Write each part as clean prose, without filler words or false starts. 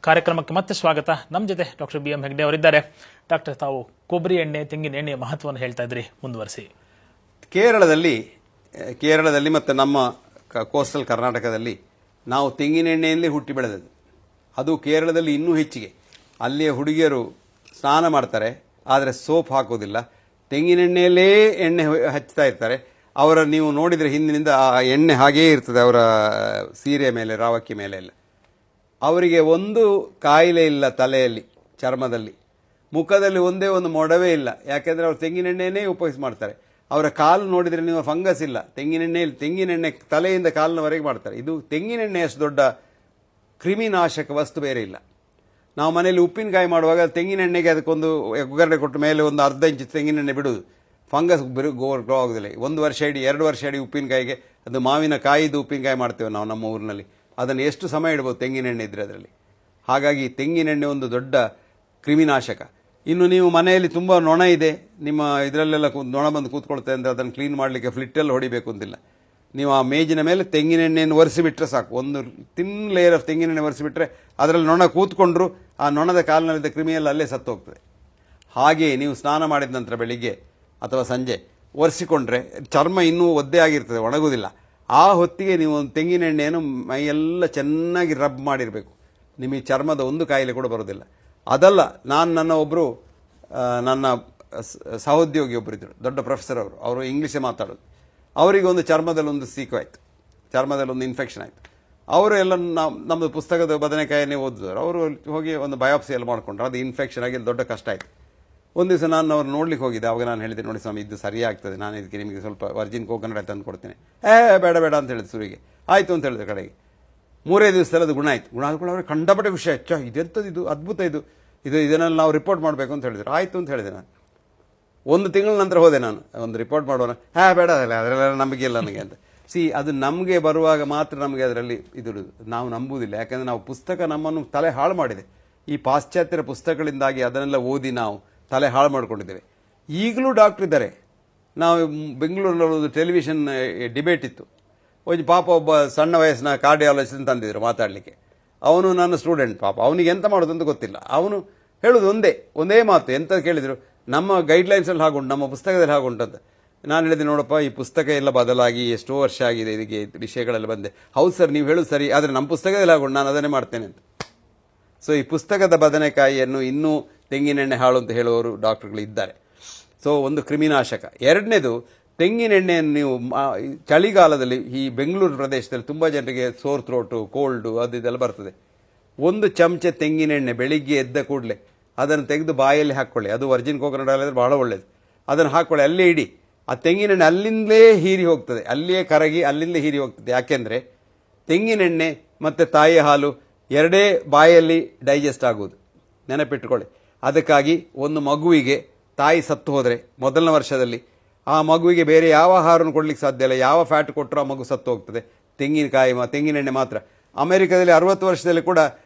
ಕಾರ್ಯಕ್ರಮಕ್ಕೆ ಮತ್ತೆ ಸ್ವಾಗತ. ನಮ್ಮ ಜೊತೆ ಡಾಕ್ಟರ್ ಬಿ ಎಂ ಹೆಗ್ಡೆ ಅವರಿದ್ದಾರೆ. ಡಾಕ್ಟರ್, ತಾವು ಕೊಬ್ಬರಿ ಎಣ್ಣೆ, ತೆಂಗಿನ ಎಣ್ಣೆಯ ಮಹತ್ವವನ್ನು ಹೇಳ್ತಾ ಇದ್ರಿ, ಮುಂದುವರಿಸಿ. ಕೇರಳದಲ್ಲಿ ಮತ್ತು ನಮ್ಮ ಕೋಸ್ಟಲ್ ಕರ್ನಾಟಕದಲ್ಲಿ ನಾವು ತೆಂಗಿನ ಎಣ್ಣೆಯಲ್ಲಿ ಹುಟ್ಟಿ ಬೆಳೆದದ್ದು. ಅದು ಕೇರಳದಲ್ಲಿ ಇನ್ನೂ ಹೆಚ್ಚಿಗೆ. ಅಲ್ಲಿಯ ಹುಡುಗಿಯರು ಸ್ನಾನ ಮಾಡ್ತಾರೆ, ಆದರೆ ಸೋಪ್ ಹಾಕೋದಿಲ್ಲ, ತೆಂಗಿನೆಣ್ಣೆಯಲ್ಲೇ ಎಣ್ಣೆ ಹಚ್ತಾ ಇರ್ತಾರೆ. ಅವರ ನೀವು ನೋಡಿದರೆ ಹಿಂದಿನಿಂದ ಆ ಎಣ್ಣೆ ಹಾಗೇ ಇರ್ತದೆ ಅವರ ಸೀರೆ ಮೇಲೆ, ರಾವಕ್ಕಿ ಮೇಲೆ ಎಲ್ಲ. ಅವರಿಗೆ ಒಂದು ಕಾಯಿಲೆ ಇಲ್ಲ, ತಲೆಯಲ್ಲಿ, ಚರ್ಮದಲ್ಲಿ, ಮುಖದಲ್ಲಿ ಒಂದೇ ಒಂದು ಮೊಡವೆ ಇಲ್ಲ. ಯಾಕೆಂದರೆ ಅವರು ತೆಂಗಿನೆಣ್ಣೆಯೇ ಉಪಯೋಗಿಸಿ ಮಾಡ್ತಾರೆ. ಅವರ ಕಾಲು ನೋಡಿದರೆ ನೀವು ಫಂಗಸ್ ಇಲ್ಲ. ತೆಂಗಿನೆಣ್ಣೆ ತಲೆಯಿಂದ ಕಾಲಿನವರೆಗೆ ಮಾಡ್ತಾರೆ. ಇದು ತೆಂಗಿನೆಣ್ಣೆ ಅಷ್ಟು ದೊಡ್ಡ ಕ್ರಿಮಿನಾಶಕ ವಸ್ತು ಬೇರೆ ಇಲ್ಲ. ನಾವು ಮನೆಯಲ್ಲಿ ಉಪ್ಪಿನಕಾಯಿ ಮಾಡುವಾಗ ತೆಂಗಿನೆಣ್ಣೆಗೆ ಅದಕ್ಕೊಂದು ಒಗ್ಗರಣೆ ಕೊಟ್ಟ ಮೇಲೆ ಒಂದು ಅರ್ಧ ಇಂಚು ತೆಂಗಿನೆಣ್ಣೆ ಬಿಡುವುದು, ಫಂಗಸ್ ಗ್ರೋ ಆಗೋದಿಲ್ಲ. 1 ವರ್ಷ ಇಡೀ 2 ವರ್ಷ ಇಡೀ ಉಪ್ಪಿನಕಾಯಿಗೆ, ಅದು ಮಾವಿನಕಾಯಿದು ಉಪ್ಪಿನಕಾಯಿ ಮಾಡ್ತೇವೆ ನಾವು ನಮ್ಮ ಊರಿನಲ್ಲಿ, ಅದನ್ನು ಎಷ್ಟು ಸಮಯ ಇಡ್ಬೋದು ತೆಂಗಿನೆಣ್ಣೆ ಇದ್ದರೆ ಅದರಲ್ಲಿ. ಹಾಗಾಗಿ ತೆಂಗಿನೆಣ್ಣೆ ಒಂದು ದೊಡ್ಡ ಕ್ರಿಮಿನಾಶಕ. ಇನ್ನು ನೀವು ಮನೆಯಲ್ಲಿ ತುಂಬ ನೊಣ ಇದೆ, ನಿಮ್ಮ ಇದರಲ್ಲೆಲ್ಲ ನೊಣ ಬಂದು ಕೂತ್ಕೊಳ್ತೇವೆ ಅಂದರೆ ಅದನ್ನು ಕ್ಲೀನ್ ಮಾಡಲಿಕ್ಕೆ ಫ್ಲಿಟ್ಟೆಲ್ಲ ಹೊಡಿಬೇಕು ಅಂತಿಲ್ಲ. ನೀವು ಆ ಮೇಜಿನ ಮೇಲೆ ತೆಂಗಿನೆಣ್ಣೆಯನ್ನು ಒರೆಸಿಬಿಟ್ರೆ ಸಾಕು. ಒಂದು ತಿನ್ ಲೇಯರ್ ಆಫ್ ತೆಂಗಿನೆಣ್ಣೆ ಒರೆಸಿಬಿಟ್ರೆ ಅದರಲ್ಲಿ ನೊಣ ಕೂತ್ಕೊಂಡ್ರು ಆ ನೊಣದ ಕಾಲಿನಲ್ಲಿದ್ದ ಕ್ರಿಮಿಯೆಲ್ಲ ಅಲ್ಲೇ ಸತ್ತು ಹೋಗ್ತದೆ. ಹಾಗೆಯೇ ನೀವು ಸ್ನಾನ ಮಾಡಿದ ನಂತರ ಬೆಳಿಗ್ಗೆ ಅಥವಾ ಸಂಜೆ ಒರೆಸಿಕೊಂಡ್ರೆ ಚರ್ಮ ಇನ್ನೂ ಒದ್ದೆ ಆಗಿರ್ತದೆ, ಒಣಗುವುದಿಲ್ಲ. ಆ ಹೊತ್ತಿಗೆ ನೀವು ಒಂದು ತೆಂಗಿನೆಣ್ಣೆಯನ್ನು ಮೈಯೆಲ್ಲ ಚೆನ್ನಾಗಿ ರಬ್ ಮಾಡಿರಬೇಕು. ನಿಮಗೆ ಚರ್ಮದ ಒಂದು ಕಾಯಿಲೆ ಕೂಡ ಬರೋದಿಲ್ಲ. ಅದಲ್ಲ, ನನ್ನ ಸಹೋದ್ಯೋಗಿ ಒಬ್ಬರಿದ್ದರು, ದೊಡ್ಡ ಪ್ರೊಫೆಸರ್ ಅವರು ಇಂಗ್ಲೀಷೇ ಮಾತಾಡೋದು. ಅವರಿಗೆ ಒಂದು ಚರ್ಮದಲ್ಲಿ ಒಂದು ಸೀಕಾಯಿತು, ಚರ್ಮದಲ್ಲಿ ಒಂದು ಇನ್ಫೆಕ್ಷನ್ ಆಯಿತು. ಅವರು ಎಲ್ಲ ನಮ್ಮದು ಪುಸ್ತಕದ ಬದನೆಕಾಯನ್ನೇ ಓದಿದವರು. ಅವರು ಹೋಗಿ ಒಂದು ಬಯೋಪ್ಸಿ ಎಲ್ಲ ಮಾಡಿಕೊಂಡ್ರು. ಅದು ಇನ್ಫೆಕ್ಷನ್ ಆಗಿ ದೊಡ್ಡ ಕಷ್ಟ ಆಯಿತು. ಒಂದು ದಿವಸ ನಾನು ಅವ್ರು ನೋಡ್ಲಿಕ್ಕೆ ಹೋಗಿದ್ದೆ. ಅವಾಗ ನಾನು ಹೇಳಿದೆ, ನೋಡಿ ಸ್ವಾಮಿ, ಇದು ಸರಿಯಾಗ್ತದೆ, ನಾನು ಇದಕ್ಕೆ ನಿಮಗೆ ಸ್ವಲ್ಪ ವರ್ಜಿನ್ ಕೋಕೋನಟ್ ತಂದು ಕೊಡ್ತೇನೆ. ಬೇಡ ಅಂತ ಹೇಳಿದ್ರು ಸುರಿಗೆ. ಆಯಿತು ಅಂತ ಹೇಳಿದ್ರು. ಕಡೆಗೆ 3 ದಿವಸದಲ್ಲಿ ಅದು ಗುಣ ಆಯಿತು. ಗುಣ ಆದ್ಕೊಂಡು ಅವ್ರಿಗೆ ಕಂಡಪಟ್ಟೆ ಖುಷಿ ಆಯ್ತು. ಇದೆಂಥದ್ದು, ಇದು ಅದ್ಭುತ, ಇದನ್ನೆಲ್ಲ ನಾವು ರಿಪೋರ್ಟ್ ಮಾಡಬೇಕು ಅಂತ ಹೇಳಿದ್ರು. ಆಯಿತು ಅಂತ ಹೇಳಿದೆ ನಾನು. 1 ತಿಂಗಳ ನಂತರ ಹೋದೆ ನಾನು, ಒಂದು ರಿಪೋರ್ಟ್ ಮಾಡೋಣ. ಬೇಡ ಅದರೆಲ್ಲ ನಂಬಿಕೆ ಇಲ್ಲ ನನಗೆ ಅಂತ. ಅದು ನಮಗೆ ಬರುವಾಗ ಮಾತ್ರ ನಮಗೆ ಅದರಲ್ಲಿ ಇದುಡುದು, ನಾವು ನಂಬುವುದಿಲ್ಲ. ಯಾಕಂದರೆ ನಾವು ಪುಸ್ತಕ ನಮ್ಮನ್ನು ತಲೆ ಹಾಳು ಮಾಡಿದೆ. ಈ ಪಾಶ್ಚಾತ್ಯರ ಪುಸ್ತಕಗಳಿಂದಾಗಿ ಅದನ್ನೆಲ್ಲ ಓದಿ ನಾವು ತಲೆ ಹಾಳು ಮಾಡ್ಕೊಂಡಿದ್ದೇವೆ. ಈಗಲೂ ಡಾಕ್ಟರ್ ಇದ್ದಾರೆ. ನಾವು ಬೆಂಗಳೂರಲ್ಲಿ ಒಂದು ಟೆಲಿವಿಷನ್ ಡಿಬೇಟ್ ಇತ್ತು. ಒಬ್ಬ ಸಣ್ಣ ವಯಸ್ಸಿನ ಕಾರ್ಡಿಯಾಲಜಿಸ್ಟ್ ತಂದಿದ್ರು ಮಾತಾಡಲಿಕ್ಕೆ. ಅವನು ನನ್ನ ಸ್ಟೂಡೆಂಟ್. ಅವನಿಗೆ ಎಂತ ಮಾಡೋದು ಅಂತ ಗೊತ್ತಿಲ್ಲ. ಅವನು ಹೇಳೋದು ಒಂದೇ ಮಾತು. ಎಂತ ಕೇಳಿದ್ರು, ನಮ್ಮ ಗೈಡ್ಲೈನ್ಸಲ್ಲಿ ಹಾಗುಂಟು, ನಮ್ಮ ಪುಸ್ತಕದಲ್ಲಿ ಹಾಗುಂಟು ಅಂತ. ನಾನು ಹೇಳಿದೆ, ನೋಡಪ್ಪ, ಈ ಪುಸ್ತಕ ಎಲ್ಲ ಬದಲಾಗಿ ಎಷ್ಟೋ ವರ್ಷ ಆಗಿದೆ, ಇದಕ್ಕೆ ವಿಷಯಗಳೆಲ್ಲ ಬಂದೆ. ಹೌದು ಸರ್, ನೀವು ಹೇಳೋದು ಸರಿ, ಆದರೆ ನಮ್ಮ ಪುಸ್ತಕದಲ್ಲಿ ಹಾಗುಂಟು, ನಾನು ಅದನ್ನೇ ಮಾಡ್ತೇನೆ ಅಂತ. ಈ ಪುಸ್ತಕದ ಬದನೆಕಾಯಿಯನ್ನು ಇನ್ನೂ ತೆಂಗಿನೆಣ್ಣೆ ಹಾಳು ಅಂತ ಹೇಳುವವರು ಡಾಕ್ಟರ್ಗಳು ಇದ್ದಾರೆ. ಒಂದು ಕ್ರಿಮಿನಾಶಕ. ಎರಡನೇದು, ತೆಂಗಿನೆಣ್ಣೆಯನ್ನು ನೀವು ಚಳಿಗಾಲದಲ್ಲಿ ಈ ಬೆಂಗಳೂರು ಪ್ರದೇಶದಲ್ಲಿ ತುಂಬ ಜನರಿಗೆ ಸೋರ್ ಥ್ರೋಟು, ಕೋಲ್ಡು, ಇದೆಲ್ಲ ಬರ್ತದೆ. 1 ಚಮಚ ತೆಂಗಿನೆಣ್ಣೆ ಬೆಳಿಗ್ಗೆ ಎದ್ದ ಕೂಡಲೇ ಅದನ್ನು ತೆಗೆದು ಬಾಯಲ್ಲಿ ಹಾಕ್ಕೊಳ್ಳಿ. ಅದು ವರ್ಜಿನ್ ಕೋಕೋನಟ್ ಆಯಿಲ್ ಬಹಳ ಒಳ್ಳೆಯದು. ಅದನ್ನು ಹಾಕ್ಕೊಳ್ಳಿ, ಅಲ್ಲೇ ಇಡಿ. ಆ ತೆಂಗಿನೆಣ್ಣೆ ಅಲ್ಲಿಂದಲೇ ಹೀರಿ ಹೋಗ್ತದೆ, ಅಲ್ಲಿಯೇ ಕರಗಿ ಅಲ್ಲಿಂದಲೇ ಹೀರಿ ಹೋಗ್ತದೆ. ಯಾಕೆಂದರೆ ತೆಂಗಿನೆಣ್ಣೆ ಮತ್ತು ತಾಯಿ ಹಾಲು ಎರಡೇ ಬಾಯಲ್ಲಿ ಡೈಜೆಸ್ಟ್ ಆಗುವುದು, ನೆನಪಿಟ್ಟುಕೊಳ್ಳಿ. ಅದಕ್ಕಾಗಿ ಒಂದು ಮಗುವಿಗೆ ತಾಯಿ ಸತ್ತು ಹೋದರೆ ಮೊದಲನೇ ವರ್ಷದಲ್ಲಿ ಆ ಮಗುವಿಗೆ ಬೇರೆ ಯಾವ ಆಹಾರವನ್ನು ಕೊಡಲಿಕ್ಕೆ ಸಾಧ್ಯ ಇಲ್ಲ. ಯಾವ ಫ್ಯಾಟ್ ಕೊಟ್ಟರು ಆ ಮಗು ಸತ್ತು ಹೋಗ್ತದೆ. ತೆಂಗಿನೆಣ್ಣೆ ಮಾತ್ರ. ಅಮೆರಿಕದಲ್ಲಿ 60 ವರ್ಷದಲ್ಲಿ ಕೂಡ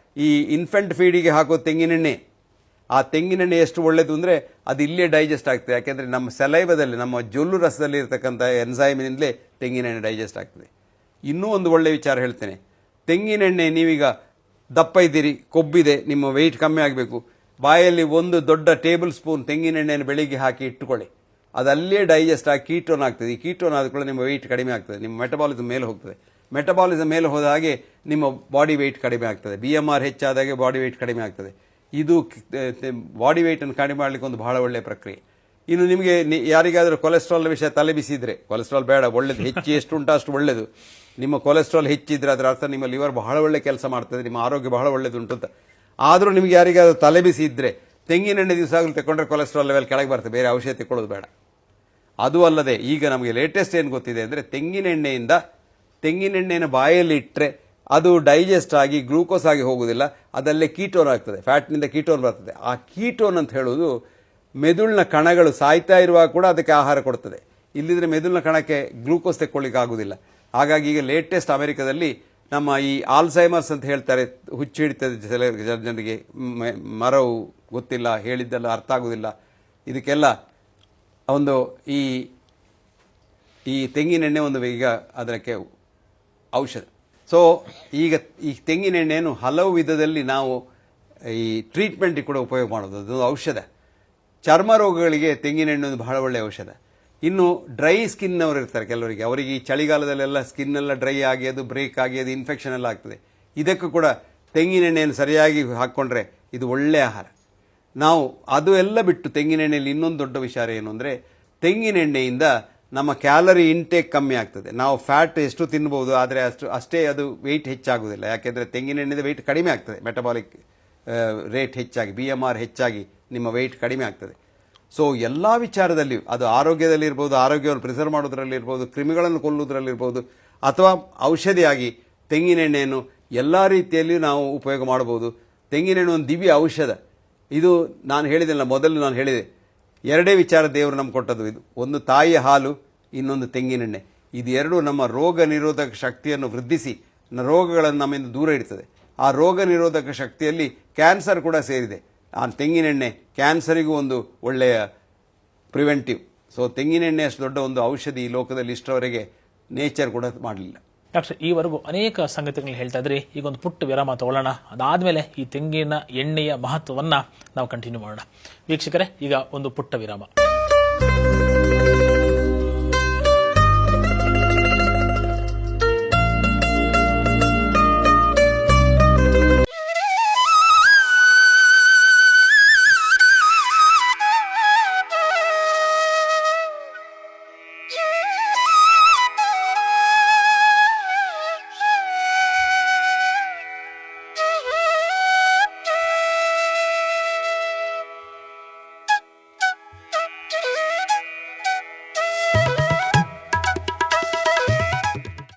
ಈ ಇನ್ಫೆಂಟ್ ಫೀಡಿಗೆ ಹಾಕೋ ತೆಂಗಿನೆಣ್ಣೆ. ಆ ತೆಂಗಿನೆಣ್ಣೆ ಎಷ್ಟು ಒಳ್ಳೆಯದು ಅಂದರೆ ಅದು ಇಲ್ಲೇ ಡೈಜೆಸ್ಟ್ ಆಗ್ತದೆ. ಯಾಕೆಂದರೆ ನಮ್ಮ ಸಲೈವದಲ್ಲಿ, ನಮ್ಮ ಜೊಲ್ಲು ರಸದಲ್ಲಿ ಇರತಕ್ಕಂಥ ಎನ್ಸೈಮಿನಿಂದಲೇ ತೆಂಗಿನೆಣ್ಣೆ ಡೈಜೆಸ್ಟ್ ಆಗ್ತದೆ. ಇನ್ನೂ ಒಂದು ಒಳ್ಳೆಯ ವಿಚಾರ ಹೇಳ್ತೇನೆ. ತೆಂಗಿನೆಣ್ಣೆ, ನೀವೀಗ ದಪ್ಪ ಇದ್ದೀರಿ, ಕೊಬ್ಬಿದೆ, ನಿಮ್ಮ ವೆಯ್ಟ್ ಕಮ್ಮಿ ಆಗಬೇಕು, ಬಾಯಲ್ಲಿ 1 ದೊಡ್ಡ ಟೇಬಲ್ ಸ್ಪೂನ್ ತೆಂಗಿನೆಣ್ಣೆಯನ್ನು ಬೆಳಿಗ್ಗೆ ಹಾಕಿ ಇಟ್ಟುಕೊಳ್ಳಿ. ಅದಲ್ಲೇ ಡೈಜೆಸ್ಟ್ ಆಗಿ ಕೀಟೋನ್ ಆಗ್ತದೆ. ಈ ಕೀಟೋನ್ ಆದ ಕೂಡ ನಿಮ್ಮ ವೆಯ್ಟ್ ಕಡಿಮೆ ಆಗ್ತದೆ, ನಿಮ್ಮ ಮೆಟಬಾಲಿಸಮ್ ಮೇಲೆ ಹೋಗ್ತದೆ. ಮೆಟಬಾಲಿಸಮ್ ಮೇಲೆ ಹೋದ ಹಾಗೆ ನಿಮ್ಮ ಬಾಡಿ ವೆಯ್ಟ್ ಕಡಿಮೆ ಆಗ್ತದೆ. BMR ಹೆಚ್ಚಾದಾಗೆ ಬಾಡಿ ವೆಯ್ಟ್ ಕಡಿಮೆ ಆಗ್ತದೆ. ಇದು ಬಾಡಿ ವೆಯ್ಟನ್ನು ಕಡಿಮೆ ಮಾಡಲಿಕ್ಕೆ ಒಂದು ಬಹಳ ಒಳ್ಳೆಯ ಪ್ರಕ್ರಿಯೆ. ಇನ್ನು ನಿಮಗೆ ಯಾರಿಗಾದರೂ ಕೊಲೆಸ್ಟ್ರಾಲ್ ವಿಷಯ ತಲೆ ಬಿಸಿದ್ರೆ, ಕೊಲೆಸ್ಟ್ರಾಲ್ ಬೇಡ, ಒಳ್ಳೆಯದು, ಎಷ್ಟು ಉಂಟು ಅಷ್ಟು ಒಳ್ಳೆಯದು. ನಿಮ್ಮ ಕೊಲೆಸ್ಟ್ರಾಲ್ ಹೆಚ್ಚಿದ್ರೆ ಅದರ ಅರ್ಥ ನಿಮ್ಮ ಲಿವರ್ ಬಹಳ ಒಳ್ಳೆ ಕೆಲಸ ಮಾಡ್ತದೆ, ನಿಮ್ಮ ಆರೋಗ್ಯ ಬಹಳ ಒಳ್ಳೆಯದುಂಟು ಅಂತ. ಆದರೂ ನಿಮಗೆ ಯಾರಿಗಾದ್ರೂ ತಲೆ ಬಿಸಿ ಇದ್ದರೆ ತೆಂಗಿನೆಣ್ಣೆ ದಿವಸ ಆಗಲು ತಗೊಂಡ್ರೆ ಕೊಲೆಸ್ಟ್ರಾಲ್ ಲೆವೆಲ್ ಕೆಳಗೆ ಬರ್ತದೆ, ಬೇರೆ ಔಷಧಿ ತಗೊಳ್ಳೋದು ಬೇಡ. ಅದು ಅಲ್ಲದೆ ಈಗ ನಮಗೆ ಲೇಟೆಸ್ಟ್ ಏನು ಗೊತ್ತಿದೆ ಅಂದರೆ, ತೆಂಗಿನೆಣ್ಣೆಯನ್ನು ಬಾಯಲ್ಲಿ ಇಟ್ಟರೆ ಅದು ಡೈಜೆಸ್ಟ್ ಆಗಿ ಗ್ಲೂಕೋಸ್ ಆಗಿ ಹೋಗುವುದಿಲ್ಲ, ಅದಲ್ಲೇ ಕೀಟೋನ್ ಆಗ್ತದೆ, ಫ್ಯಾಟ್ನಿಂದ ಕೀಟೋನ್ ಬರ್ತದೆ. ಆ ಕೀಟೋನ್ ಅಂತ ಹೇಳುವುದು ಮೆದುಳಿನ ಕಣಗಳು ಸಾಯ್ತಾ ಇರುವಾಗ ಕೂಡ ಅದಕ್ಕೆ ಆಹಾರ ಕೊಡ್ತದೆ. ಇಲ್ಲಿದ್ರೆ ಮೆದುಳಿನ ಕಣಕ್ಕೆ ಗ್ಲೂಕೋಸ್ ತೆಕ್ಕೊಳ್ಳಿಕ್ಕೆ ಆಗುವುದಿಲ್ಲ. ಹಾಗಾಗಿ ಈಗ ಲೇಟೆಸ್ಟ್ ಅಮೆರಿಕದಲ್ಲಿ ನಮ್ಮ ಈ ಆಲ್ಝೈಮರ್ಸ್ ಅಂತ ಹೇಳ್ತಾರೆ, ಹುಚ್ಚು ಹಿಡಿತದೆ ಜನರಿಗೆ, ಮರವು ಗೊತ್ತಿಲ್ಲ, ಹೇಳಿದ್ದೆಲ್ಲ ಅರ್ಥ ಆಗುವುದಿಲ್ಲ, ಇದಕ್ಕೆಲ್ಲ ಒಂದು ಈ ತೆಂಗಿನೆಣ್ಣೆ ಒಂದು ಈಗ ಅದಕ್ಕೆ ಔಷಧ. ಈಗ ಈ ತೆಂಗಿನೆಣ್ಣೆಯನ್ನು ಹಲವು ವಿಧದಲ್ಲಿ ನಾವು ಈ ಟ್ರೀಟ್ಮೆಂಟಿಗೆ ಕೂಡ ಉಪಯೋಗ ಮಾಡೋದು. ಅದೊಂದು ಔಷಧ. ಚರ್ಮ ರೋಗಗಳಿಗೆ ತೆಂಗಿನೆಣ್ಣೆ ಒಂದು ಬಹಳ ಒಳ್ಳೆಯ ಔಷಧ. ಇನ್ನು ಡ್ರೈ ಸ್ಕಿನ್ ಅವರು ಇರ್ತಾರೆ ಕೆಲವರಿಗೆ, ಅವರಿಗೆ ಈ ಚಳಿಗಾಲದಲ್ಲೆಲ್ಲ ಸ್ಕಿನ್ ಎಲ್ಲ ಡ್ರೈ ಆಗಿ ಅದು ಬ್ರೇಕ್ ಆಗಿ ಅದು ಇನ್ಫೆಕ್ಷನ್ ಎಲ್ಲ ಆಗ್ತದೆ. ಇದಕ್ಕೂ ಕೂಡ ತೆಂಗಿನೆಣ್ಣೆಯನ್ನು ಸರಿಯಾಗಿ ಹಾಕ್ಕೊಂಡ್ರೆ ಇದು ಒಳ್ಳೆಯ ಆಹಾರ. ನಾವು ಅದು ಎಲ್ಲ ಬಿಟ್ಟು ತೆಂಗಿನೆಣ್ಣೆಯಲ್ಲಿ ಇನ್ನೊಂದು ದೊಡ್ಡ ವಿಚಾರ ಏನು ಅಂದರೆ, ತೆಂಗಿನೆಣ್ಣೆಯಿಂದ ನಮ್ಮ ಕ್ಯಾಲರಿ ಇಂಟೇಕ್ ಕಮ್ಮಿ ಆಗ್ತದೆ. ನಾವು ಫ್ಯಾಟ್ ಎಷ್ಟು ತಿನ್ಬೋದು, ಆದರೆ ಅಷ್ಟೇ ಅದು ವೆಯ್ಟ್ ಹೆಚ್ಚಾಗುವುದಿಲ್ಲ. ಯಾಕೆಂದರೆ ತೆಂಗಿನೆಣ್ಣೆದ ವೆಯ್ಟ್ ಕಡಿಮೆ ಆಗ್ತದೆ, ಮೆಟಬಾಲಿಕ್ ರೇಟ್ ಹೆಚ್ಚಾಗಿ, BMR ಹೆಚ್ಚಾಗಿ ನಿಮ್ಮ ವೆಯ್ಟ್ ಕಡಿಮೆ ಆಗ್ತದೆ. ಸೊ ಎಲ್ಲ ವಿಚಾರದಲ್ಲಿಯೂ, ಅದು ಆರೋಗ್ಯದಲ್ಲಿರ್ಬೋದು, ಆರೋಗ್ಯವನ್ನು ಪ್ರಿಸರ್ವ್ ಮಾಡೋದ್ರಲ್ಲಿರ್ಬೋದು, ಕ್ರಿಮಿಗಳನ್ನು ಕೊಲ್ಲುವುದರಲ್ಲಿರ್ಬೋದು, ಅಥವಾ ಔಷಧಿಯಾಗಿ ತೆಂಗಿನೆಣ್ಣೆಯನ್ನು ಎಲ್ಲ ರೀತಿಯಲ್ಲಿಯೂ ನಾವು ಉಪಯೋಗ ಮಾಡಬಹುದು. ತೆಂಗಿನೆಣ್ಣೆ ಒಂದು ದಿವ್ಯ ಔಷಧ. ಇದು ನಾನು ಹೇಳಿದೆಲ್ಲ, ಮೊದಲು ನಾನು ಹೇಳಿದೆ, ಎರಡೇ ವಿಚಾರ ದೇವರು ನಮ್ಗೆ ಕೊಟ್ಟದ್ದು. ಇದು ಒಂದು ತಾಯಿಯ ಹಾಲು, ಇನ್ನೊಂದು ತೆಂಗಿನೆಣ್ಣೆ. ಇದು ಎರಡೂ ನಮ್ಮ ರೋಗ ನಿರೋಧಕ ಶಕ್ತಿಯನ್ನು ವೃದ್ಧಿಸಿ ರೋಗಗಳನ್ನು ನಮ್ಮಿಂದ ದೂರ ಇಡ್ತದೆ. ಆ ರೋಗ ನಿರೋಧಕ ಶಕ್ತಿಯಲ್ಲಿ ಕ್ಯಾನ್ಸರ್ ಕೂಡ ಸೇರಿದೆ. ಆ ತೆಂಗಿನೆಣ್ಣೆ ಕ್ಯಾನ್ಸರಿಗೂ ಒಂದು ಒಳ್ಳೆಯ ಪ್ರಿವೆಂಟಿವ್. ಸೊ ತೆಂಗಿನೆಣ್ಣೆ ಅಷ್ಟು ದೊಡ್ಡ ಒಂದು ಔಷಧಿ ಈ ಲೋಕದಲ್ಲಿ ಇಷ್ಟರವರೆಗೆ ನೇಚರ್ ಕೂಡ ಮಾಡಲಿಲ್ಲ. ಡಾಕ್ಟರ್, ಈವರೆಗೂ ಅನೇಕ ಸಂಗತಿಗಳನ್ನ ಹೇಳ್ತಾ ಇದ್ರಿ. ಈಗ ಒಂದು ಪುಟ್ಟ ವಿರಾಮ ತಗೊಳ್ಳೋಣ. ಅದಾದ್ಮೇಲೆ ಈ ತೆಂಗಿನ ಎಣ್ಣೆಯ ಮಹತ್ವವನ್ನ ನಾವು ಕಂಟಿನ್ಯೂ ಮಾಡೋಣ. ವೀಕ್ಷಕರೇ, ಈಗ ಒಂದು ಪುಟ್ಟ ವಿರಾಮ.